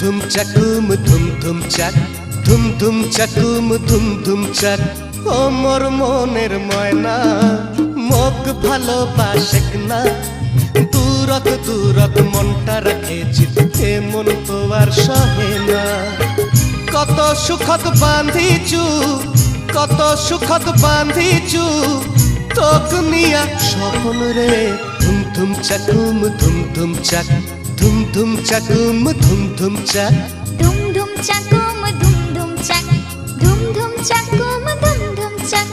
ধুম চাকুম ধুম ধুম চাক, ধুম ধুম চাকুম ধুম ধুম চাক। ও মোর মনের ময়না মোক ভালোবাসেক না, দূরত দূরত মনটা রাখেছি এমন তো আর সহে না। কত সুখত বাঁধিছু, কত সুখত বাঁধিছু তোক নিয়া স্বপ্ন রে। ধুম ধুম চাকুম ধুম ধুম চাক, ধুম ধুম চাকুম ধুম ধুম চাক। ধুম ধুম চাকুম ধুম ধুম চাক, ধুম ধুম চাকুম ধুম ধুম চাক।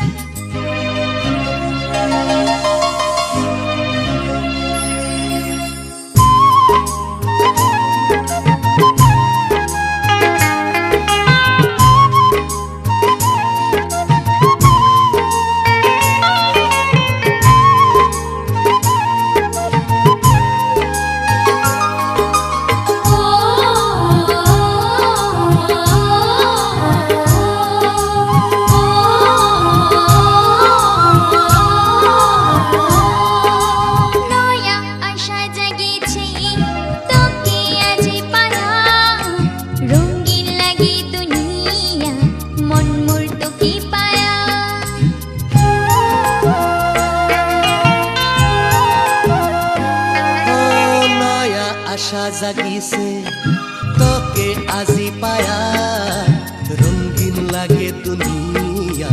আশা জাগিছে তোকে আজি পায়া, রঙিন লাগে দুনিয়া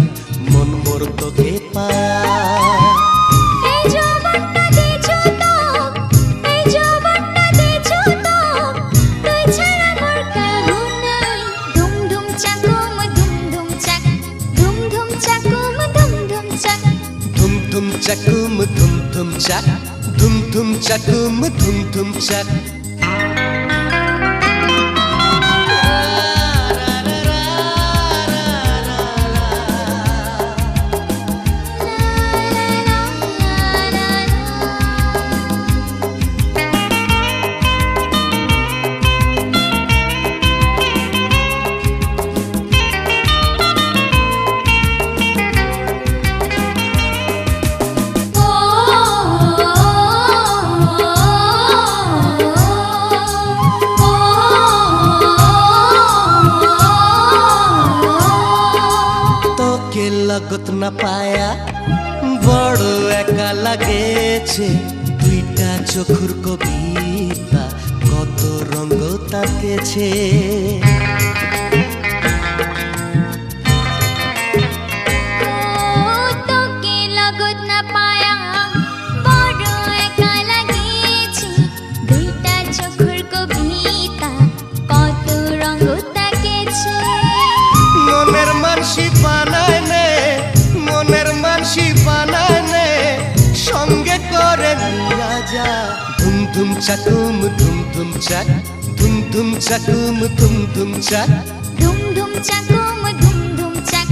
মন মোর তোকে পায়া। এই জবানটা দিছো তো, এই জবানটা দিছো তো, তুই ছাড়া মোর কাহু নাই। ধুম ধুম চাকুম ধুম ধুম চাক, ধুম ধুম চাকুম ধুম ধুম চাক। ধুম ধুম চাকুম ধুম ধুম চাক, ধুম ধুম চাকুম ধুম ধুম চাক। লাগত না পায়া বড় একা লাগেছে, দুইটা চোখের কবিতা কত রঙ তাকেছে। তোকে লাগত না পায়া বড় একা লাগেছে, দুইটা চোখের কবিতা কত রঙ তাকেছে। মনের মানসি বানায় নে, মনের মানসি বানায় নে, সঙ্গে করে নিয়া যা। ধুম ধুম চাকুম ধুম ধুম চাক, ধুম ধুম চাকুম ধুম ধুম চাক। ধুম ধুম চাকুম ধুম ধুম চাক,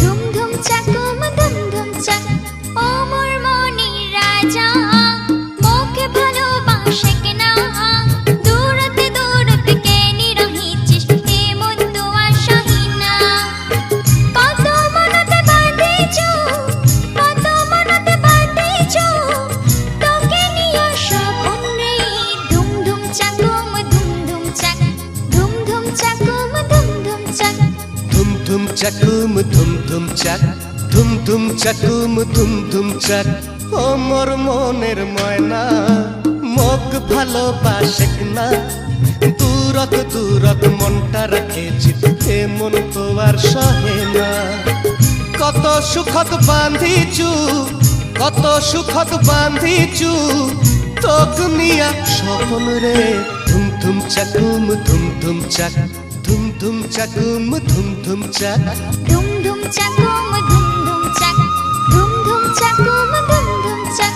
ধুম ধুম চাকুম ধুম ধুম চাক। ও মোর মনির রাজা মোকে ভালোবাসে কেনা, দূরতে দূরতে কেনি রহিছিস এমন তো আর সহি না। কত মনতে বাঁধিছো, কত মনতে বাঁধিছো তোকে নিয়ে স্বপ্ন রে। ধুম ধুম চাকুম ধুম ধুম চাক, ধুম ধুম চাকুম ধুম ধুম চাক। ধুম ধুম চাকুম ধুম ধুম চাক, ধুম ধুম চাকুম ধুম ধুম চাক। ও মোর মনের ময়না মোক ভালোবাসেক না, দূরত দূরত মনটা রাখেছি এমন তো আর সহে না। কত সুখত বাঁধিছু, কত সুখত বাঁধিছু তোক নিয়া স্বপ্ন রে। ধুম ধুম চাকুম ধুম ধুম চাক, ধুম ধুম চাকুম ধুম ধুম চাক। ধুম ধুম চাকুম ধুম ধুম চাক, ধুম ধুম চাকুম ধুম ধুম চাক।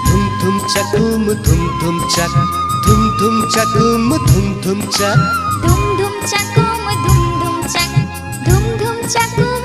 ধুম ধুম চাকুম ধুম ধুম চাক, ধুম ধুম চাকুম ধুম ধুম চাক। ধুম ধুম চাকুম ধুম ধুম চাক, ধুম ধুম চাকুম